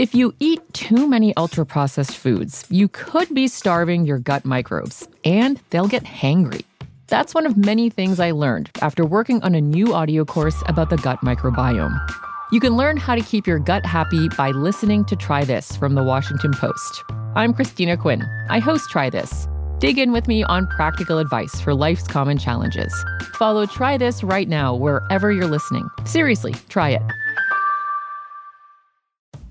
If you eat too many ultra-processed foods, you could be starving your gut microbes, and they'll get hangry. That's one of many things I learned after working on a new audio course about the gut microbiome. You can learn how to keep your gut happy by listening to Try This from the Washington Post. I'm Christina Quinn. I host Try This. Dig in with me on practical advice for life's common challenges. Follow Try This right now wherever you're listening. Seriously, try it.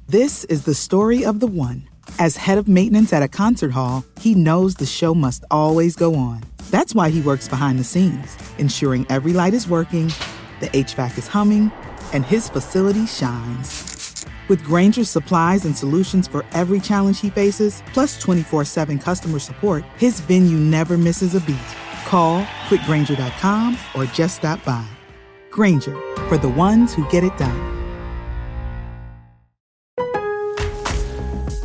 This is the story of the one. As head of maintenance at a concert hall, he knows the show must always go on. That's why he works behind the scenes, ensuring every light is working, the HVAC is humming, and his facility shines. With Grainger's supplies and solutions for every challenge he faces, plus 24/7 customer support, his venue never misses a beat. Call quickgrainger.com or just stop by. Grainger, for the ones who get it done.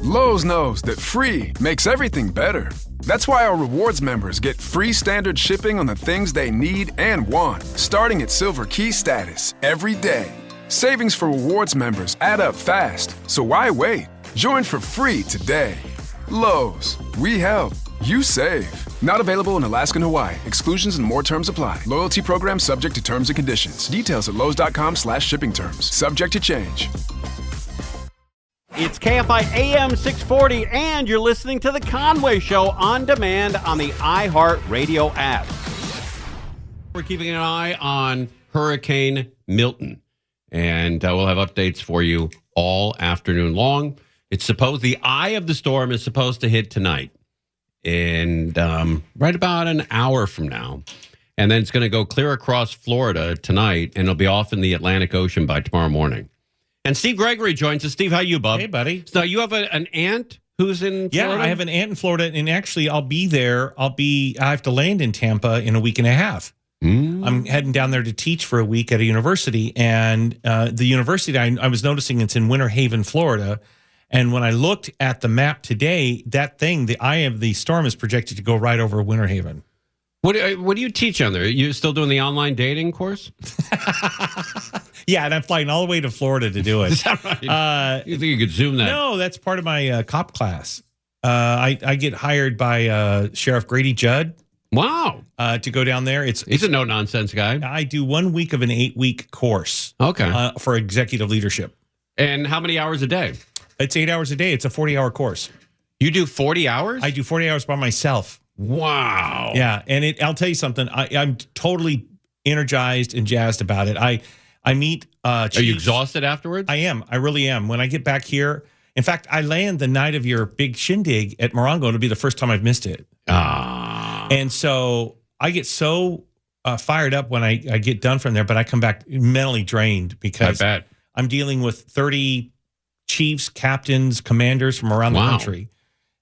Lowe's knows that free makes everything better. That's why our rewards members get free standard shipping on the things they need and want, starting at Silver Key status every day. Savings for rewards members add up fast, so why wait? Join for free today. Lowe's, we help, you save. Not available in Alaska and Hawaii. Exclusions and more terms apply. Loyalty program subject to terms and conditions. Details at lowes.com/shipping terms. Subject to change. It's KFI AM 640, and you're listening to The Conway Show on demand on the iHeartRadio app. We're keeping an eye on Hurricane Milton, and we'll have updates for you all afternoon long. It's supposed, the eye of the storm is supposed to hit tonight, and right about an hour from now. And then it's going to go clear across Florida tonight, and it'll be off in the Atlantic Ocean by tomorrow morning. And Steve Gregory joins us. Steve, how you, bub? Hey, buddy. So you have an aunt who's in Florida? Yeah, I have an aunt in Florida, and actually I'll be there. I have to land in Tampa in a week and a half. I'm heading down there to teach for a week at a university, and the university, I was noticing it's in Winter Haven, Florida, and when I looked at the map today, that thing, the eye of the storm, is projected to go right over Winter Haven. What do you teach on there? You still doing the online dating course? Yeah, and I'm flying all the way to Florida to do it. Is that right? You think you could zoom that? No, that's part of my cop class. I get hired by Sheriff Grady Judd. Wow. To go down there. He's a no-nonsense guy. I do 1 week of an 8-week course. Okay. For executive leadership. And how many hours a day? It's 8 hours a day. It's a 40-hour course. You do 40 hours? I do 40 hours by myself. Wow. Yeah, and I'll tell you something. I'm totally energized and jazzed about it. I meet Are you exhausted afterwards? I am. I really am. When I get back here, in fact, I land the night of your big shindig at Morongo. It'll be the first time I've missed it. And so I get so fired up when I get done from there, but I come back mentally drained because I bet. I'm dealing with 30 chiefs, captains, commanders from around the country.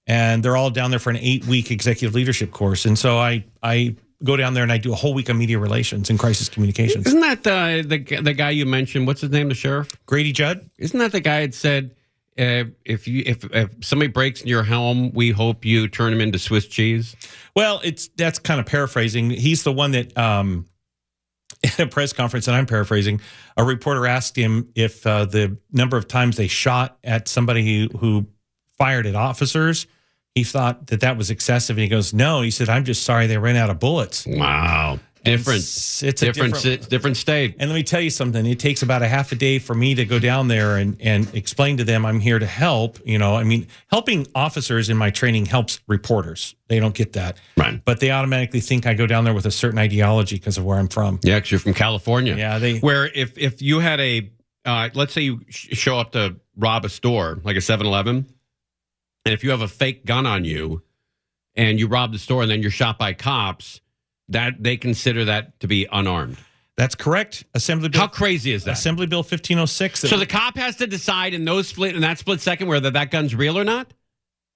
And they're all down there for an 8-week executive leadership course. And so I go down there and I do a whole week of media relations and crisis communications. Isn't that the guy you mentioned? What's his name, the sheriff? Grady Judd? Isn't that the guy that said, if somebody breaks into your home, we hope you turn him into Swiss cheese? Well, that's kind of paraphrasing. He's the one that at a press conference, and I'm paraphrasing, a reporter asked him if the number of times they shot at somebody who fired at officers, he thought that was excessive. And he goes, no, he said, I'm just sorry they ran out of bullets. Wow. Different. It's a different state. And let me tell you something. It takes about a half a day for me to go down there and explain to them I'm here to help. You know, I mean, helping officers in my training helps reporters. They don't get that. Right. But they automatically think I go down there with a certain ideology because of where I'm from. Yeah, because you're from California. Yeah. Where if you had let's say you show up to rob a store, like a 7-Eleven, and if you have a fake gun on you and you rob the store and then you're shot by cops, that they consider that to be unarmed. That's correct. Assembly Bill. How crazy is that? Assembly Bill 1506. So the cop has to decide in that split second whether that gun's real or not?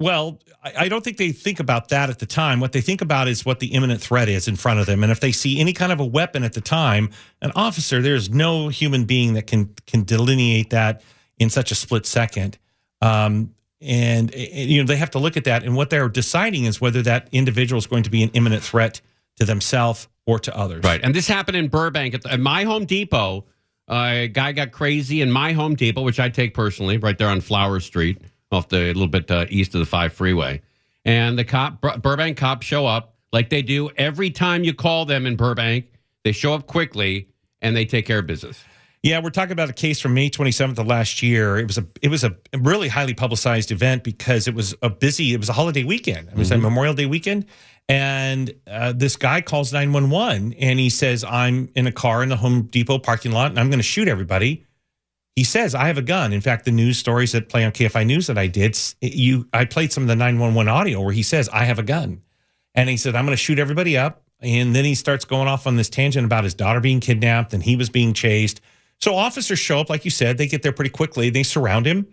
Well, I don't think they think about that at the time. What they think about is what the imminent threat is in front of them. And if they see any kind of a weapon at the time, an officer, there's no human being that can delineate that in such a split second. And you know, they have to look at that, and what they're deciding is whether that individual is going to be an imminent threat to themselves or to others. Right. And this happened in Burbank at my Home Depot. A guy got crazy in my Home Depot, which I take personally, right there on Flower Street, off the a little bit east of the 5 freeway. And the Burbank cops show up like they do every time you call them in Burbank. They show up quickly and they take care of business. Yeah, we're talking about a case from May 27th of last year. It was a really highly publicized event because it was a holiday weekend. It was a Memorial Day weekend. And this guy calls 911 and he says, I'm in a car in the Home Depot parking lot and I'm going to shoot everybody. He says, I have a gun. In fact, the news stories that play on KFI News that I did, I played some of the 911 audio where he says, I have a gun. And he said, I'm going to shoot everybody up. And then he starts going off on this tangent about his daughter being kidnapped and he was being chased. So officers show up, like you said, they get there pretty quickly. They surround him.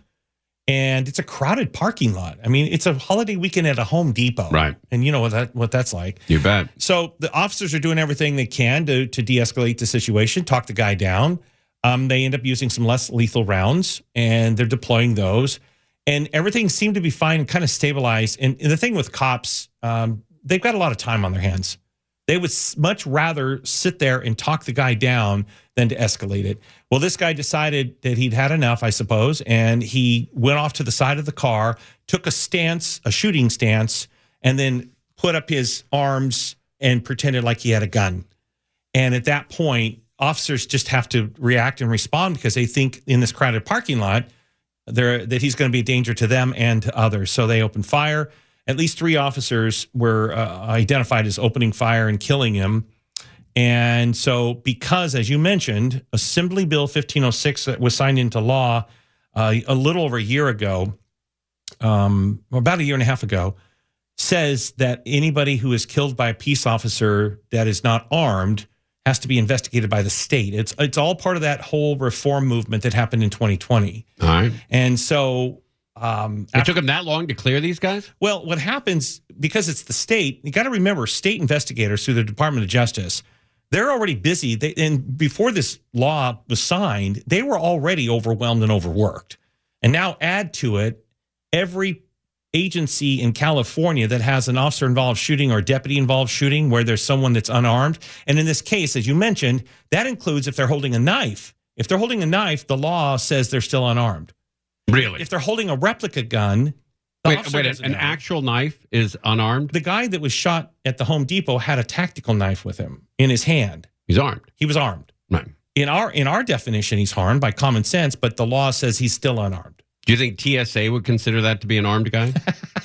And it's a crowded parking lot. I mean, it's a holiday weekend at a Home Depot. Right. And you know what that's like. You bet. So the officers are doing everything they can to de-escalate the situation, talk the guy down. They end up using some less lethal rounds, and they're deploying those. And everything seemed to be fine and kind of stabilized. And the thing with cops, they've got a lot of time on their hands. They would much rather sit there and talk the guy down than to escalate it. Well, this guy decided that he'd had enough, I suppose, and he went off to the side of the car, took a shooting stance, and then put up his arms and pretended like he had a gun. And at that point, officers just have to react and respond because they think in this crowded parking lot that he's going to be a danger to them and to others. So they open fire. At least 3 officers were identified as opening fire and killing him. And so because, as you mentioned, Assembly Bill 1506 that was signed into law a little over a year ago, about a year and a half ago, says that anybody who is killed by a peace officer that is not armed has to be investigated by the state. It's all part of that whole reform movement that happened in 2020. All right. And so... it took them that long to clear these guys? Well, what happens, because it's the state, you got to remember, state investigators through the Department of Justice, they're already busy. And before this law was signed, they were already overwhelmed and overworked. And now add to it every agency in California that has an officer-involved shooting or deputy-involved shooting where there's someone that's unarmed. And in this case, as you mentioned, that includes if they're holding a knife. If they're holding a knife, the law says they're still unarmed. Really? If they're holding a replica gun, an actual knife is unarmed? The guy that was shot at the Home Depot had a tactical knife with him in his hand. He's armed. He was armed. Right. In our definition, he's armed by common sense, but the law says he's still unarmed. Do you think TSA would consider that to be an armed guy?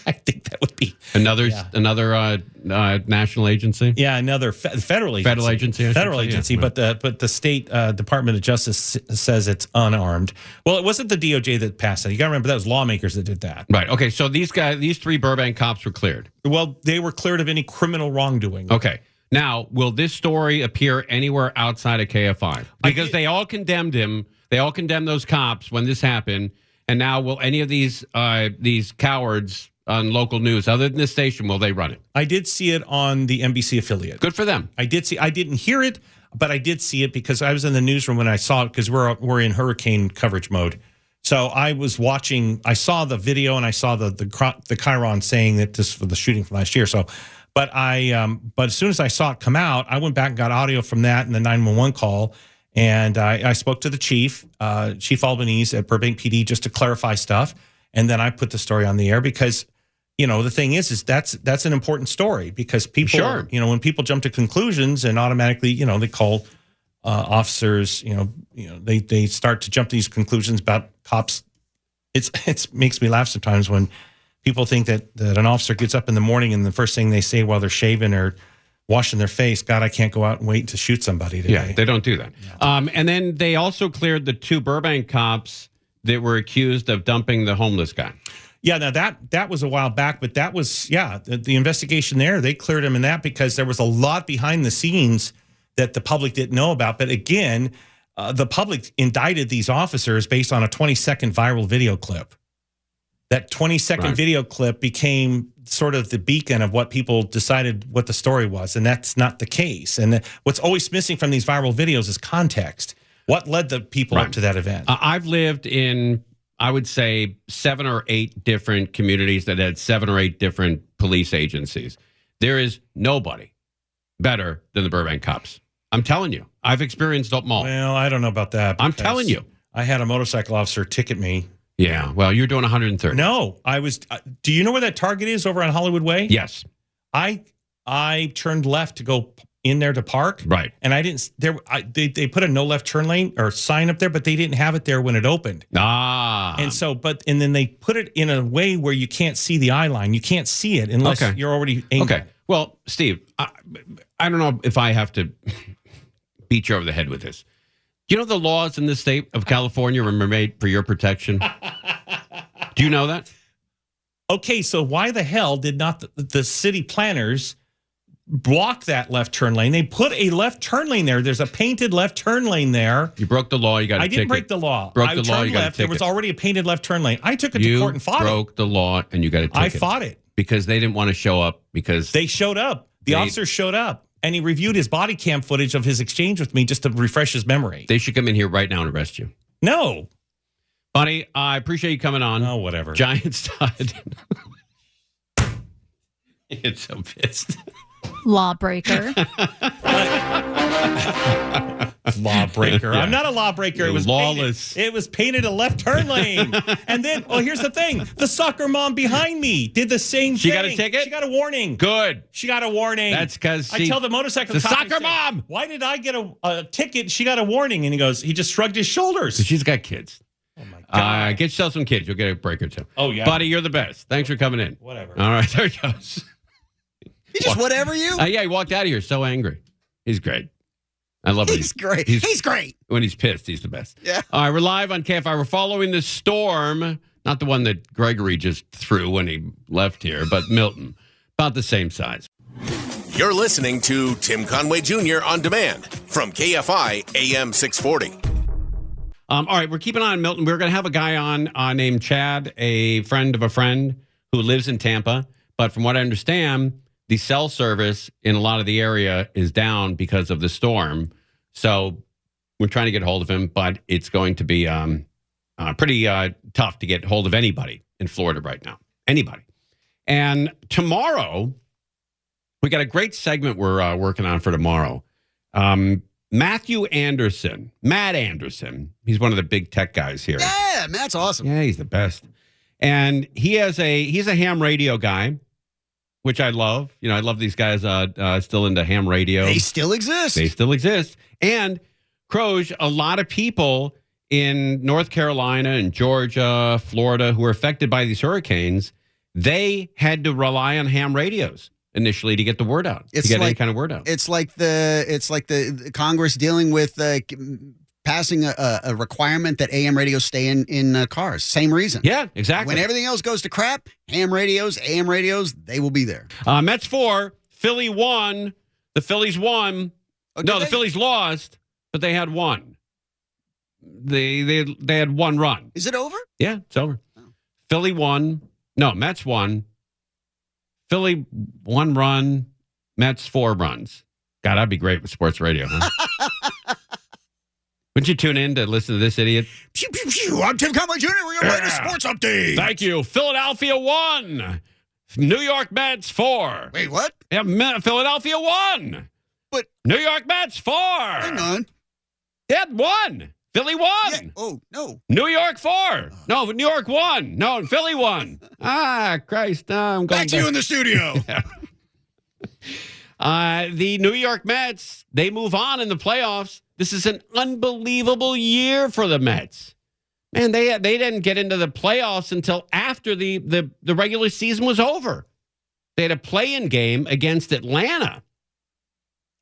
I think that would be another national agency. Yeah, another federal agency. Federal agency, yeah. But the state Department of Justice says it's unarmed. Well, it wasn't the DOJ that passed it. You got to remember that was lawmakers that did that. Right. Okay. So these 3 Burbank cops were cleared. Well, they were cleared of any criminal wrongdoing. Okay. Now, will this story appear anywhere outside of KFI? Because they all condemned him. They all condemned those cops when this happened. And now, will any of these cowards on local news, other than this station, will they run it? I did see it on the NBC affiliate. Good for them. I didn't hear it, but I did see it because I was in the newsroom when I saw it because we're in hurricane coverage mode. So I was watching. I saw the video and I saw the Chiron saying that this was the shooting from last year. So, but as soon as I saw it come out, I went back and got audio from that and the 911 call. And I spoke to the chief, Chief Albanese at Burbank PD, just to clarify stuff. And then I put the story on the air because, the thing is that's an important story because people, sure. When people jump to conclusions and automatically, they call officers, they start to jump to these conclusions about cops. It makes me laugh sometimes when people think that an officer gets up in the morning and the first thing they say while they're shaving or washing their face, God, I can't go out and wait to shoot somebody today. Yeah, they don't do that. Yeah. And then they also cleared the 2 Burbank cops that were accused of dumping the homeless guy. Yeah, now that was a while back, but that was, the investigation there, they cleared him in that because there was a lot behind the scenes that the public didn't know about. But again, the public indicted these officers based on a 20-second viral video clip. That 20-second video clip became sort of the beacon of what people decided what the story was, and that's not the case. And what's always missing from these viral videos is context. What led the people up to that event? I've lived in, I would say, 7 or 8 different communities that had 7 or 8 different police agencies. There is nobody better than the Burbank cops. I'm telling you. I've experienced them all. Well, I don't know about that. I'm telling you. I had a motorcycle officer ticket me. Yeah, well, you're doing 130. No, I was. Do you know where that Target is over on Hollywood Way? Yes. I turned left to go in there to park. Right. And I didn't. They put a no left turn lane or sign up there, but they didn't have it there when it opened. And then they put it in a way where you can't see the eye line. You can't see it unless you're already angled. Okay. Well, Steve, I don't know if I have to beat you over the head with this. Do you know the laws in the state of California were made for your protection? Do you know that? Okay, so why the hell did not the city planners block that left turn lane? They put a left turn lane there. There's a painted left turn lane there. You broke the law. You got a ticket. I didn't break the law. Broke the law. You got a ticket. There was already a painted left turn lane. I took it to court and fought it. You broke the law and you got a ticket. I fought it. Because they didn't want to show up because... They showed up. The officer showed up. And he reviewed his body cam footage of his exchange with me just to refresh his memory. They should come in here right now and arrest you. No. Buddy, I appreciate you coming on. Oh, whatever. Giants Todd. It's so pissed. Lawbreaker. Lawbreaker. Yeah. I'm not a lawbreaker. You're it was lawless. Painted. It was painted a left turn lane. And then, here's the thing. The soccer mom behind me did the same thing. She got a ticket? She got a warning. Good. She got a warning. That's because I tell the motorcycle the cop, soccer mom. Why did I get a ticket? She got a warning. And he just shrugged his shoulders. She's got kids. Oh, my God. Get yourself some kids. You'll get a break or two. Oh, yeah. Buddy, you're the best. Thanks for coming in. Whatever. All right, there he goes. He just whatever you? Yeah, he walked out of here so angry. He's great. I love it. He's great. He's great. When he's pissed, he's the best. Yeah. All right, we're live on KFI. We're following the storm, not the one that Gregory just threw when he left here, but Milton, about the same size. You're listening to Tim Conway Jr. on demand from KFI AM 640. All right, we're keeping an eye on Milton. We're going to have a guy on named Chad, a friend of a friend who lives in Tampa. But from what I understand, the cell service in a lot of the area is down because of the storm. So we're trying to get hold of him, but it's going to be pretty tough to get hold of anybody in Florida right now. Anybody. And tomorrow, we got a great segment we're working on for tomorrow. Matt Anderson, he's one of the big tech guys here. Yeah, Matt's awesome. Yeah, he's the best. And he's a ham radio guy, which I love. You know, I love these guys still into ham radio. They still exist. And, Croge, a lot of people in North Carolina and Georgia, Florida, who were affected by these hurricanes, they had to rely on ham radios initially to get the word out, any kind of word out. It's like the Congress dealing with passing a requirement that AM radios stay in cars. Same reason. Yeah, exactly. When everything else goes to crap, ham radios, AM radios, they will be there. Mets 4, Philly 1. The Phillies won. The Phillies lost, but they had one. They had one run. Is it over? Yeah, it's over. Oh. Philly won. No, Mets won. Philly 1 run, Mets 4 runs. God, that'd be great with sports radio, huh? Wouldn't you tune in to listen to this idiot? Pew, pew, pew. I'm Tim Conway Jr. We're your latest sports update. Thank you. Philadelphia 1. New York Mets 4. Wait, what? Yeah, Philadelphia 1. But New York Mets 4. Hang on. Yeah, 1. Philly 1. Yeah. Oh, no. New York 4. No, New York 1. No, Philly 1. Christ. I'm going back to you in the studio. The New York Mets, they move on in the playoffs. This is an unbelievable year for the Mets. Man, they didn't get into the playoffs until after the regular season was over. They had a play-in game against Atlanta,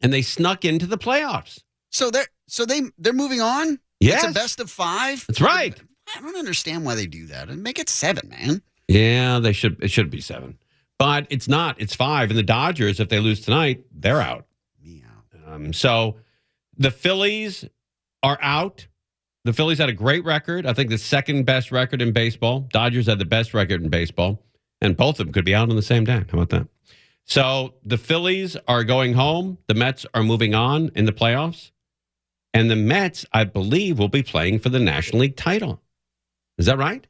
and they snuck into the playoffs. So they're moving on? Yes. It's a best of 5? That's right. I don't understand why they do that. And make it 7, man. Yeah, they should. It should be 7. But it's not. It's 5. And the Dodgers, if they lose tonight, they're out. Meow. So the Phillies are out. The Phillies had a great record. I think the second best record in baseball. Dodgers had the best record in baseball. And both of them could be out on the same day. How about that? So the Phillies are going home. The Mets are moving on in the playoffs. And the Mets, I believe, will be playing for the National League title. Is that right?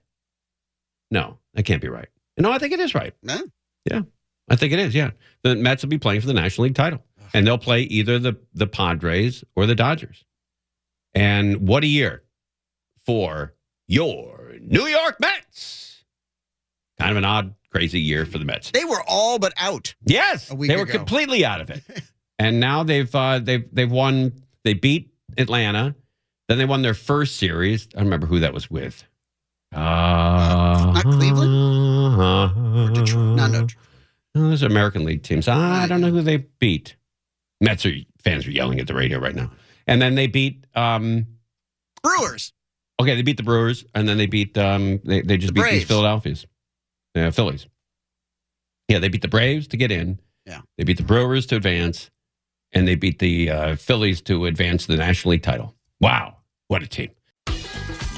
No, that can't be right. No, I think it is right. No? Yeah, I think it is, yeah. The Mets will be playing for the National League title. Oh, and they'll play either the Padres or the Dodgers. And what a year for your New York Mets. Kind of an odd, crazy year for the Mets. They were all but out. Yes, a week they were ago. completely out of it. And now they've won. They beat Atlanta. Then they won their first series. I don't remember who that was with. Not Cleveland? Or Detroit? No. Those are American League teams. I don't know who they beat. Mets fans are yelling at the radio right now. And then they beat Brewers. Okay, they beat the Brewers, and then they beat they just beat these Phillies. Yeah, they beat the Braves to get in. Yeah, they beat the Brewers to advance, and they beat the Phillies to advance to the National League title. Wow, what a team!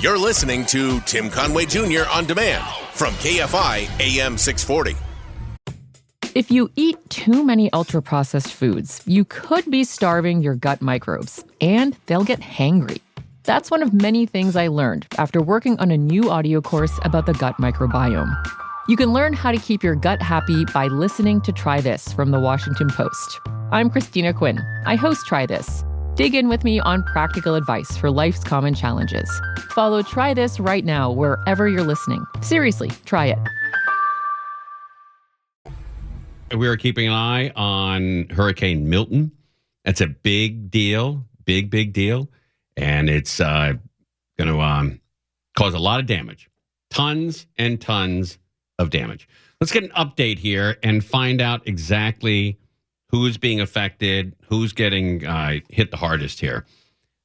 You're listening to Tim Conway Jr. on demand from KFI AM 640. If you eat too many ultra-processed foods, you could be starving your gut microbes, and they'll get hangry. That's one of many things I learned after working on a new audio course about the gut microbiome. You can learn how to keep your gut happy by listening to Try This from the Washington Post. I'm Christina Quinn. I host Try This. Dig in with me on practical advice for life's common challenges. Follow Try This right now wherever you're listening. Seriously, try it. We are keeping an eye on Hurricane Milton. That's a big deal, big deal. And it's going to cause a lot of damage. Tons and tons of damage. Let's get an update here and find out exactly who's being affected, who's getting hit the hardest here.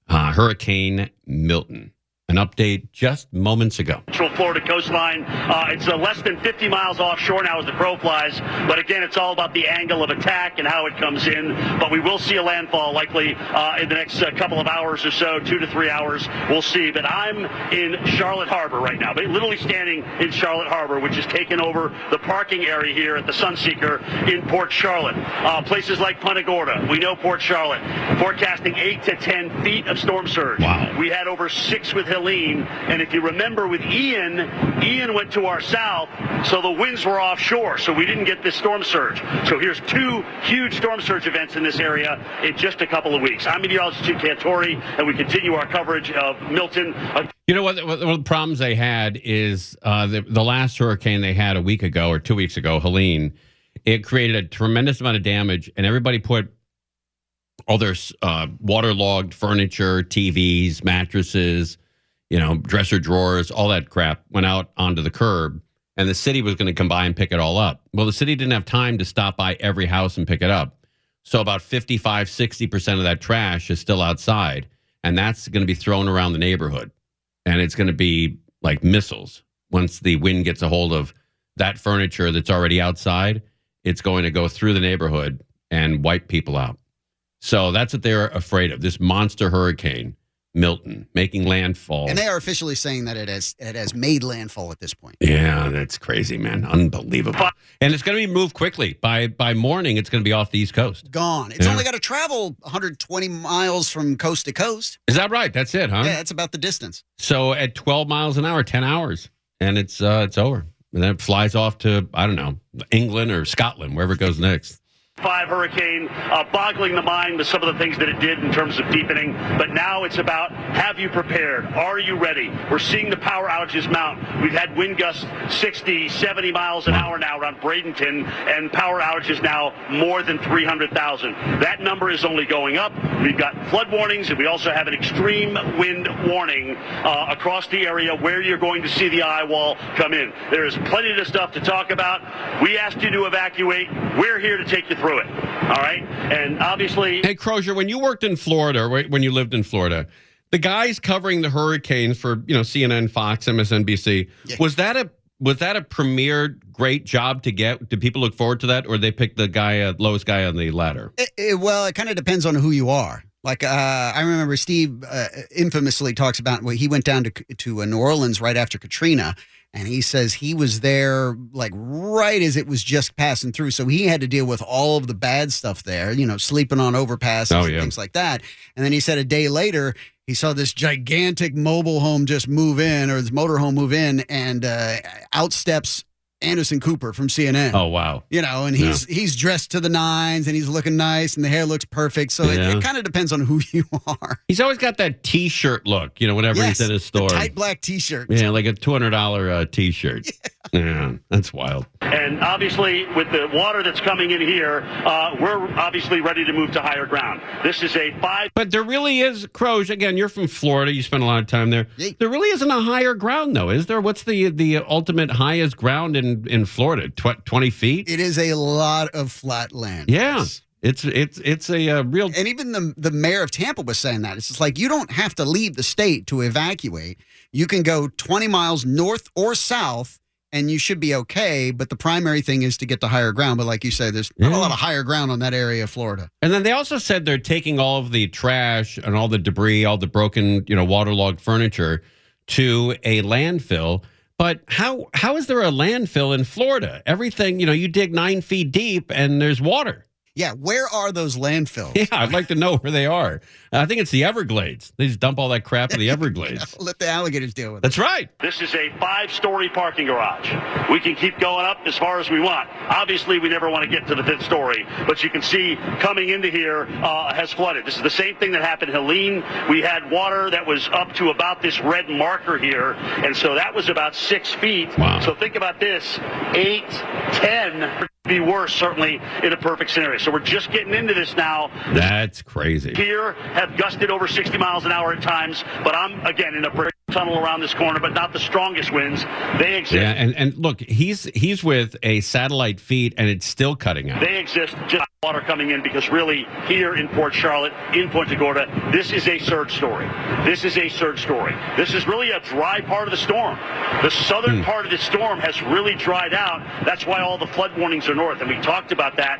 Hurricane Milton. An update just moments ago. Central Florida coastline. It's less than 50 miles offshore now as the crow flies. But again, it's all about the angle of attack and how it comes in. But we will see a landfall likely in the next couple of hours or so, 2 to 3 hours. We'll see. But I'm in Charlotte Harbor right now, but literally standing in Charlotte Harbor, which has taken over the parking area here at the Sunseeker in Port Charlotte. Places like Punta Gorda. We know Port Charlotte. Forecasting 8 to 10 feet of storm surge. Wow. We had over 6 with Helene, and if you remember with Ian went to our south, so the winds were offshore, so we didn't get this storm surge. So here's 2 huge storm surge events in this area in just a couple of weeks. I'm meteorologist Jim Cantori, and we continue our coverage of Milton. You know what? One of the problems they had is the last hurricane they had a week ago or 2 weeks ago, Helene. It created a tremendous amount of damage, and everybody put all their waterlogged furniture, TVs, mattresses, dresser drawers, all that crap went out onto the curb, and the city was going to come by and pick it all up. Well, the city didn't have time to stop by every house and pick it up. So about 55, 60% of that trash is still outside, and that's going to be thrown around the neighborhood. And it's going to be like missiles. Once the wind gets a hold of that furniture that's already outside, it's going to go through the neighborhood and wipe people out. So that's what they're afraid of, this monster hurricane. Milton making landfall. And they are officially saying that it has made landfall at this point. Yeah, that's crazy, man. Unbelievable. And it's going to be moved quickly. By morning, it's going to be off the East Coast. Gone. It's only got to travel 120 miles from coast to coast. Is that right? That's it, huh? Yeah, that's about the distance. So at 12 miles an hour, 10 hours, and it's over. And then it flies off to, I don't know, England or Scotland, wherever it goes next. 5 hurricane, boggling the mind with some of the things that it did in terms of deepening. But now it's about, have you prepared? Are you ready? We're seeing the power outages mount. We've had wind gusts 60, 70 miles an hour now around Bradenton, and power outages now more than 300,000. That number is only going up. We've got flood warnings, and we also have an extreme wind warning across the area where you're going to see the eye wall come in. There is plenty of stuff to talk about. We asked you to evacuate. We're here to take you through it. All right. And obviously. Hey, Crozier, when you worked in Florida, when you lived in Florida, the guys covering the hurricanes for, CNN, Fox, MSNBC, was that a premier great job to get? Did people look forward to that, or they picked the lowest guy on the ladder? Well, it kind of depends on who you are. Like, I remember Steve infamously talks about he went down to New Orleans right after Katrina. And he says he was there like right as it was just passing through. So he had to deal with all of the bad stuff there, sleeping on overpasses and things like that. And then he said a day later, he saw this gigantic mobile home just move in, or this motorhome move in, and out steps Anderson Cooper from CNN. Oh, wow. And he's dressed to the nines and he's looking nice and the hair looks perfect. So it kind of depends on who you are. He's always got that T-shirt look, whenever he's in his store. The tight black T-shirt. Yeah, like a $200 T-shirt. Yeah, that's wild. And obviously, with the water that's coming in here, we're obviously ready to move to higher ground. This is a 5. But there really is, Croge, again, you're from Florida. You spent a lot of time there. There really isn't a higher ground, though, is there? What's the ultimate highest ground in Florida? 20 feet? It is a lot of flat land. Yeah. It's a real... And even the mayor of Tampa was saying that. It's just like, you don't have to leave the state to evacuate. You can go 20 miles north or south, and you should be okay. But the primary thing is to get to higher ground. But like you say, there's not a lot of higher ground on that area of Florida. And then they also said they're taking all of the trash and all the debris, all the broken, waterlogged furniture to a landfill. But how is there a landfill in Florida? Everything, you dig 9 feet deep and there's water. Yeah, where are those landfills? Yeah, I'd like to know where they are. I think it's the Everglades. They just dump all that crap in the Everglades. Let the alligators deal with it. That's right. This is a 5-story parking garage. We can keep going up as far as we want. Obviously, we never want to get to the 5th story, but you can see coming into here has flooded. This is the same thing that happened in Helene. We had water that was up to about this red marker here, and so that was about 6 feet. Wow. So think about this, 8, 10... be worse, certainly, in a perfect scenario. So we're just getting into this now. That's crazy. Here have gusted over 60 miles an hour at times, but I'm, again, in a tunnel around this corner, but not the strongest winds. They exist. Yeah, and look, he's with a satellite feed, and it's still cutting out. They exist, just water coming in, because really, here in Port Charlotte, in Punta Gorda, this is a surge story. This is a surge story. This is really a dry part of the storm. The southern part of the storm has really dried out. That's why all the flood warnings are north, and we talked about that,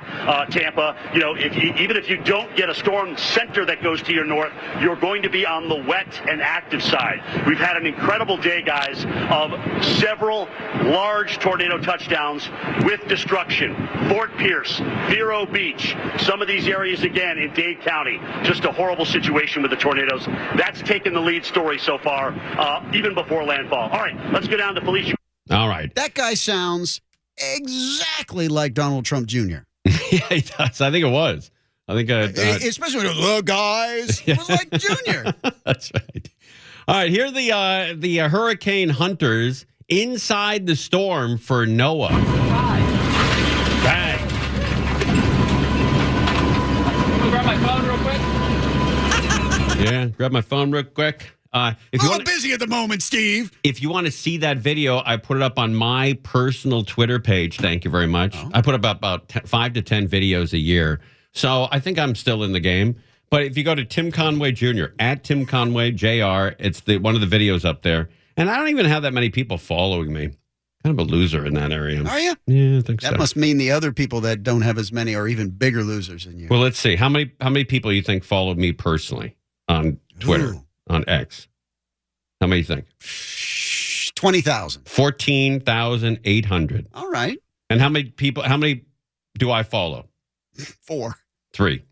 Tampa. Even if you don't get a storm center that goes to your north, you're going to be on the wet and active side. We've had an incredible day, guys, of several large tornado touchdowns with destruction. Fort Pierce, Vero Beach, some of these areas again in Dade County. Just a horrible situation with the tornadoes. That's taken the lead story so far, even before landfall. All right, let's go down to Felicia. All right. That guy sounds exactly like Donald Trump Jr. Yeah, he does. I think it was. I think especially with the guys. It was like Junior. That's right. All right, here are the Hurricane Hunters inside the storm for NOAA. Bang. Grab my phone real quick. Yeah, grab my phone real quick. If I'm busy at the moment, Steve. If you want to see that video, I put it up on my personal Twitter page. Thank you very much. I put up about 5 to 10 videos a year. So I think I'm still in the game. But if you go to Tim Conway Jr., at Tim Conway Jr., it's one of the videos up there. And I don't even have that many people following me. Kind of a loser in that area. Are you? Yeah, I think so. That must mean the other people that don't have as many are even bigger losers than you. Well, let's see. How many people you think follow me personally on Twitter, on X? How many you think? 20,000. 14,800. All right. And how many do I follow? 4. 3.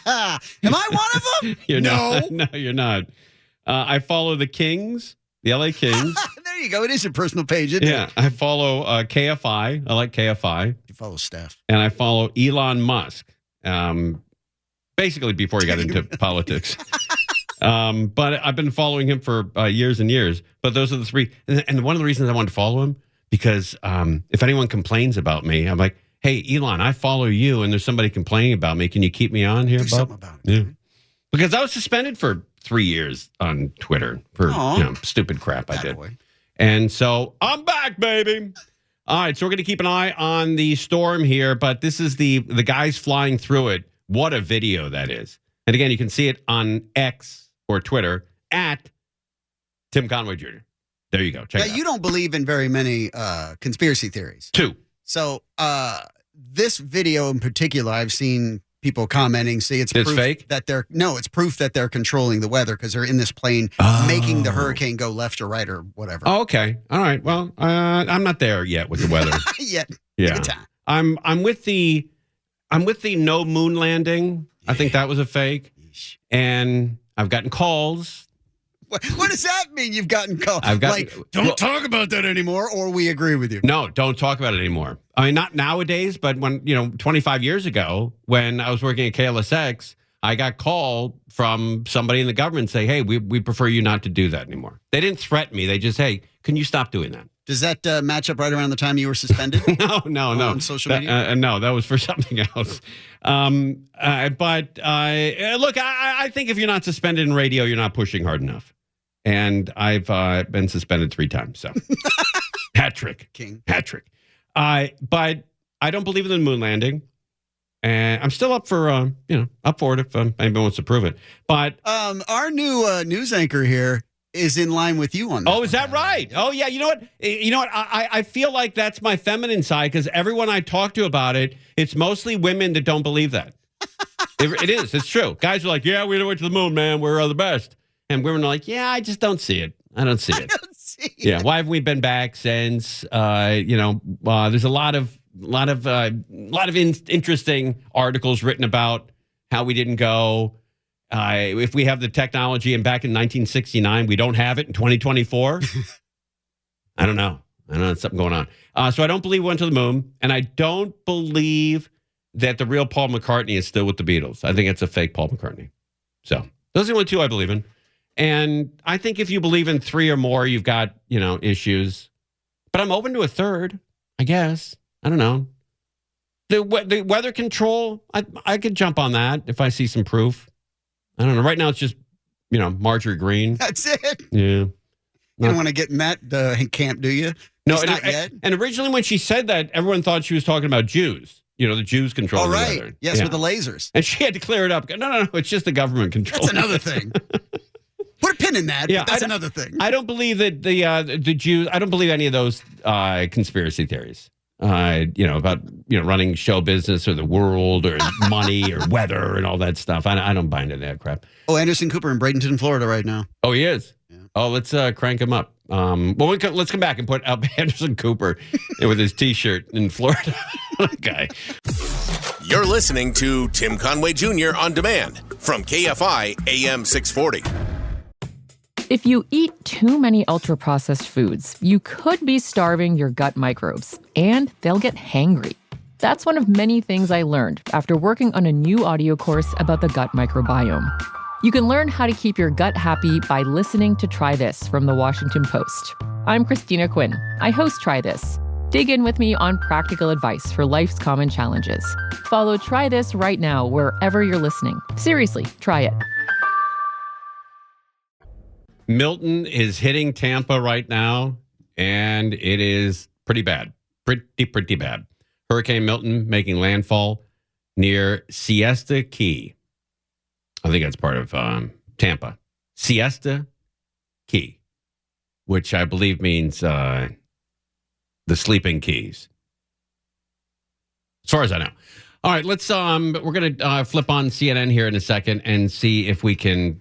Am I one of them? You're not. No, you're not. I follow the Kings, the LA Kings. There you go. It is your personal page, isn't it? I follow KFI. I like KFI. You follow Steph. And I follow Elon Musk. Basically before he got into politics. But I've been following him for years and years. But those are the 3. And one of the reasons I wanted to follow him, because if anyone complains about me, I'm like, hey, Elon, I follow you, and there's somebody complaining about me. Can you keep me on here, Do Bob? something about it. Yeah. Because I was suspended for 3 years on Twitter for stupid crap I did. Boy. And so I'm back, baby. All right, so we're going to keep an eye on the storm here, but this is the guys flying through it. What a video that is. And again, you can see it on X or Twitter at Tim Conway Jr. There you go. Check it out. You don't believe in very many conspiracy theories. 2. So this video in particular, I've seen people commenting, it's proof fake? that it's proof that they're controlling the weather because they're in this plane making the hurricane go left or right or whatever. Oh, okay. All right. Well, I'm not there yet with the weather. Yet. Yeah. I'm with the no moon landing. Yeah. I think that was a fake. And I've gotten calls What does that mean? You've gotten called? Don't talk about that anymore, or we agree with you. No, don't talk about it anymore. I mean, not nowadays, but when 25 years ago, when I was working at KLSX, I got called from somebody in the government saying, "Hey, we prefer you not to do that anymore." They didn't threaten me. They just, "Hey, can you stop doing that?" Does that match up right around the time you were suspended? No. On social media? No, that was for something else. Look, I think if you're not suspended in radio, you're not pushing hard enough. And I've been suspended 3 times. So hat trick. King. Hat trick. But I don't believe in the moon landing. And I'm still up for, up for it if anybody wants to prove it. But our new news anchor here is in line with you on that. Oh, is that right? Oh, yeah. You know what? I feel like that's my feminine side because everyone I talk to about it, it's mostly women that don't believe that. It is. It's true. Guys are like, yeah, we went to the moon, man. We're the best. And women are like, yeah, I just don't see it. I don't see it. Yeah. Why have we been back since? There's a lot of interesting articles written about how we didn't go. If we have the technology and back in 1969, we don't have it in 2024. I don't know. There's something going on. So I don't believe we went to the moon. And I don't believe that the real Paul McCartney is still with the Beatles. I think it's a fake Paul McCartney. So those are the only 2 I believe in. And I think if you believe in 3 or more, you've got, issues. But I'm open to a 3rd, I guess. I don't know. The weather control, I could jump on that if I see some proof. I don't know. Right now, it's just, Marjorie Green. That's it. Yeah. You don't want to get in that camp, do you? No, not yet. And originally when she said that, everyone thought she was talking about Jews. The Jews controlling the weather. Yes, with the lasers. And she had to clear it up. No, it's just the government control. That's another thing. Put a pin in that. Yeah, that's another thing. I don't believe that the Jews. I don't believe any of those conspiracy theories. About running show business or the world or money or weather and all that stuff. I don't buy into that crap. Oh, Anderson Cooper in Bradenton, Florida, right now. Oh, he is. Yeah. Oh, let's crank him up. Let's come back and put up Anderson Cooper with his T-shirt in Florida. Okay. You're listening to Tim Conway Jr. on demand from KFI AM 640. If you eat too many ultra-processed foods, you could be starving your gut microbes, and they'll get hangry. That's one of many things I learned after working on a new audio course about the gut microbiome. You can learn how to keep your gut happy by listening to Try This from the Washington Post. I'm Christina Quinn. I host Try This. Dig in with me on practical advice for life's common challenges. Follow Try This right now wherever you're listening. Seriously, try it. Milton is hitting Tampa right now, and it is pretty bad. Pretty bad. Hurricane Milton making landfall near Siesta Key. I think that's part of Tampa. Siesta Key, which I believe means the sleeping keys. As far as I know. All right, let's we're going to flip on CNN here in a second and see if we can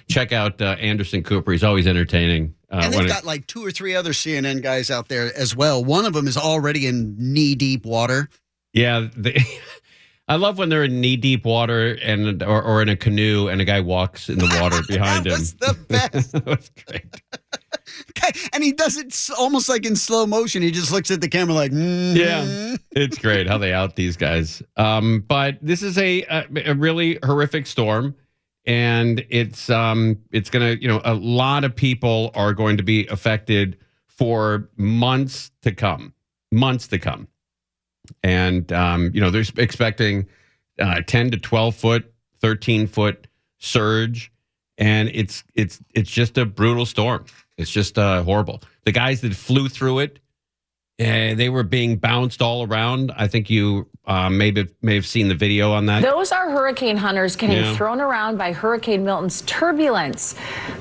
check out Anderson Cooper. He's always entertaining. And they've got like 2 or 3 other CNN guys out there as well. One of them is already in knee-deep water. Yeah, I love when they're in knee-deep water and or in a canoe and a guy walks in the water behind him. That's the best. That's great. And he does it almost like in slow motion. He just looks at the camera like, Yeah, it's great how they out these guys. But this is a really horrific storm, and it's going to, a lot of people are going to be affected for months to come. And, they're expecting 10 to 12 foot, 13 foot surge. And it's just a brutal storm. It's just horrible. The guys that flew through it, they were being bounced all around. I think you may have seen the video on that. Those are hurricane hunters getting thrown around by Hurricane Milton's turbulence.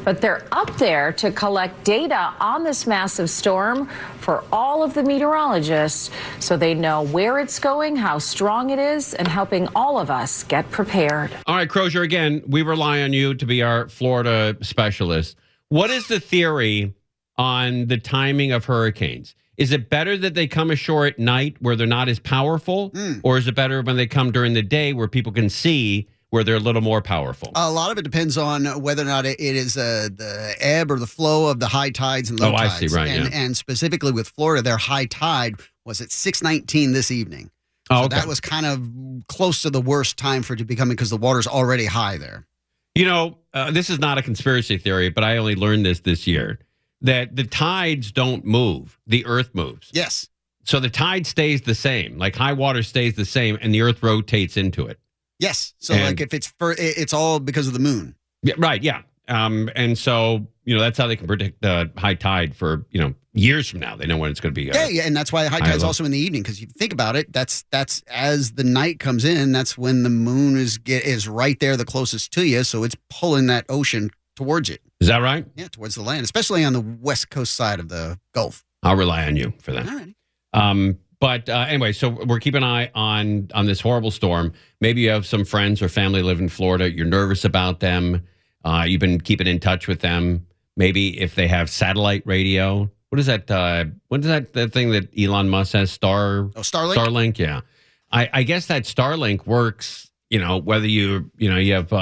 But they're up there to collect data on this massive storm for all of the meteorologists so they know where it's going, how strong it is, and helping all of us get prepared. All right, Crozier, again, we rely on you to be our Florida specialist. What is the theory on the timing of hurricanes? Is it better that they come ashore at night where they're not as powerful? Or is it better when they come during the day where people can see where they're a little more powerful? A lot of it depends on whether or not it is the ebb or the flow of the high tides and low tides. I see, right, and specifically with Florida, their high tide was at 6:19 this evening. So okay. that was kind of close to the worst time for it to be coming because the water's already high there. This is not a conspiracy theory, but I only learned this year, that the tides don't move. The earth moves. Yes. So the tide stays the same. Like high water stays the same, and the earth rotates into it. Yes. So like if it's all because of the moon. Yeah, right. Yeah. And so, that's how they can predict the high tide for, years from now. They know when it's going to be. Yeah. And that's why high tide's also in the evening, because you think about it, that's as the night comes in, that's when the moon is right there, the closest to you. So it's pulling that ocean towards it. Is that right? Yeah, towards the land, especially on the west coast side of the Gulf. I'll rely on you for that. All right. But anyway, so we're keeping an eye on this horrible storm. Maybe you have some friends or family live in Florida. You're nervous about them. You've been keeping in touch with them. Maybe if they have satellite radio. What is that? What is that thing that Elon Musk has? Starlink? Starlink, yeah. I guess that Starlink works, whether you have,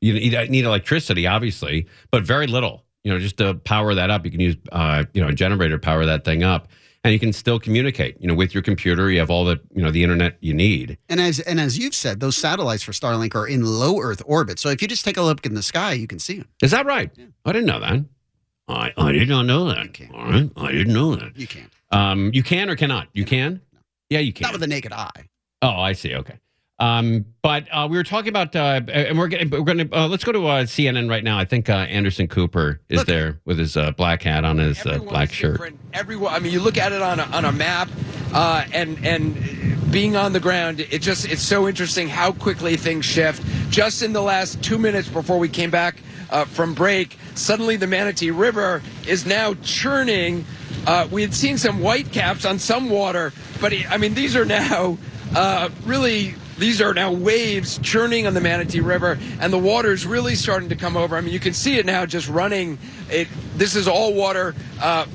you need electricity, obviously, but very little. Just to power that up, you can use, a generator to power that thing up. And you can still communicate, with your computer. You have all the, the internet you need. And as you've said, those satellites for Starlink are in low Earth orbit. So if you just take a look in the sky, you can see them. Is that right? Yeah. I didn't know that. I did not know that. You can't. All right. I didn't know that. You can't. You can or cannot? You can? No. Yeah, you can. Not with the naked eye. Oh, I see. Okay. But we were talking about, and we're going to let's go to CNN right now. I think Anderson Cooper is there with his black hat on his black shirt. Everyone, you look at it on a map, and being on the ground, it's so interesting how quickly things shift. Just in the last 2 minutes before we came back from break, suddenly the Manatee River is now churning. We had seen some white caps on some water, but these are now These are now waves churning on the Manatee River, and the water is really starting to come over. You can see it now just running. This is all water,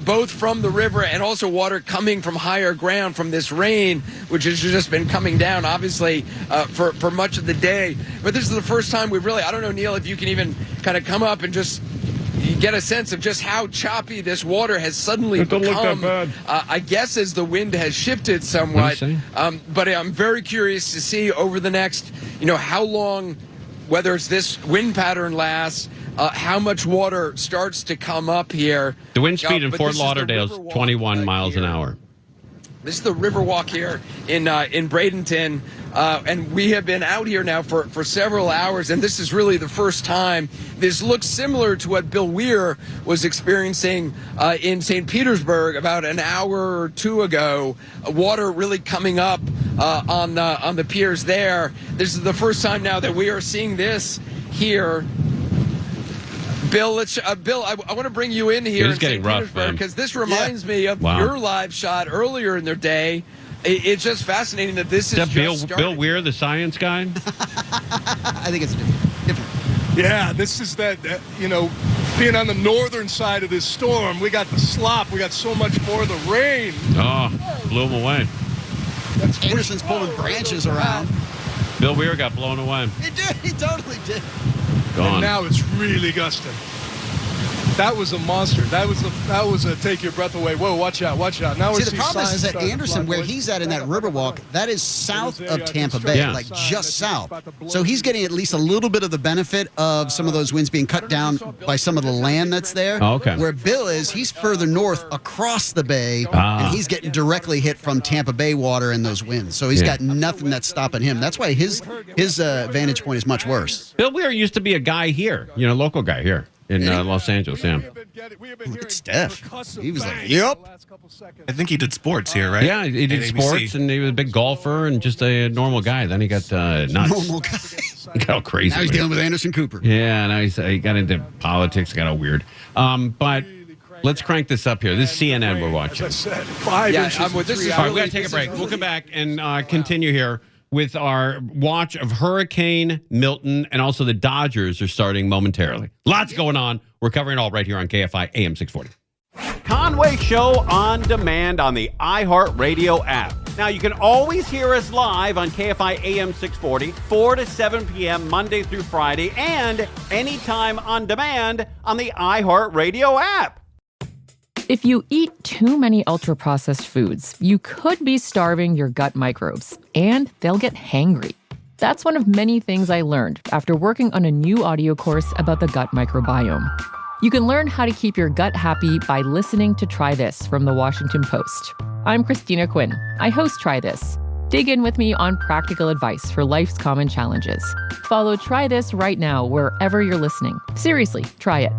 both from the river and also water coming from higher ground from this rain, which has just been coming down, obviously, for much of the day. But this is the first time we've really, I don't know, Neil, if you can even kind of come up and just get a sense of just how choppy this water has suddenly become. Don't look that bad. I guess as the wind has shifted somewhat. But I'm very curious to see over the next, how long, whether it's this wind pattern lasts, how much water starts to come up here. The wind speed in Fort Lauderdale is 21 miles an hour. This is the Riverwalk here in Bradenton, and we have been out here now for several hours, and this is really the first time. This looks similar to what Bill Weir was experiencing in St. Petersburg about an hour or two ago. Water really coming up on the piers there. This is the first time now that we are seeing this here. Bill, Bill, I want to bring you in here in St. Petersburg because this reminds me of your live shot earlier in their day. It's just fascinating that this is just Bill Weir, the science guy? I think it's different. Yeah, this is that, being on the northern side of this storm, we got the slop. We got so much more of the rain. Oh, blew him away. Anderson's pulling branches around. Bill Weir got blown away. He did. He totally did. Gone. And now it's really gusting. That was a monster. That was a take your breath away. Whoa, watch out, watch out. Now See, the problem is that Anderson, where he's at in that Riverwalk, that is south of Tampa Bay, like just south. So he's getting at least a little bit of the benefit of some of those winds being cut down by some of the land that's there. Oh, okay. Where Bill is, he's further north across the bay, and he's getting directly hit from Tampa Bay water and those winds. So he's got nothing that's stopping him. That's why his vantage point is much worse. Bill Weir used to be a guy here, local guy here. In Los Angeles, yeah. Look at Steph. He was like, yep. I think he did sports here, right? Yeah, he did sports, and he was a big golfer and just a normal guy. Then he got nuts. Normal guy. He got all crazy. Now he's dealing with Anderson Cooper. Yeah, now he got into politics, got all weird. But let's crank this up here. This is CNN we're watching. As I said, 5 inches. All right, we got to take a break. We'll come back and continue here with our watch of Hurricane Milton, and also the Dodgers are starting momentarily. Lots going on. We're covering it all right here on KFI AM 640. Conway Show on demand on the iHeartRadio app. Now, you can always hear us live on KFI AM 640, 4 to 7 p.m., Monday through Friday, and anytime on demand on the iHeartRadio app. If you eat too many ultra-processed foods, you could be starving your gut microbes, and they'll get hangry. That's one of many things I learned after working on a new audio course about the gut microbiome. You can learn how to keep your gut happy by listening to Try This from the Washington Post. I'm Christina Quinn. I host Try This. Dig in with me on practical advice for life's common challenges. Follow Try This right now wherever you're listening. Seriously, try it.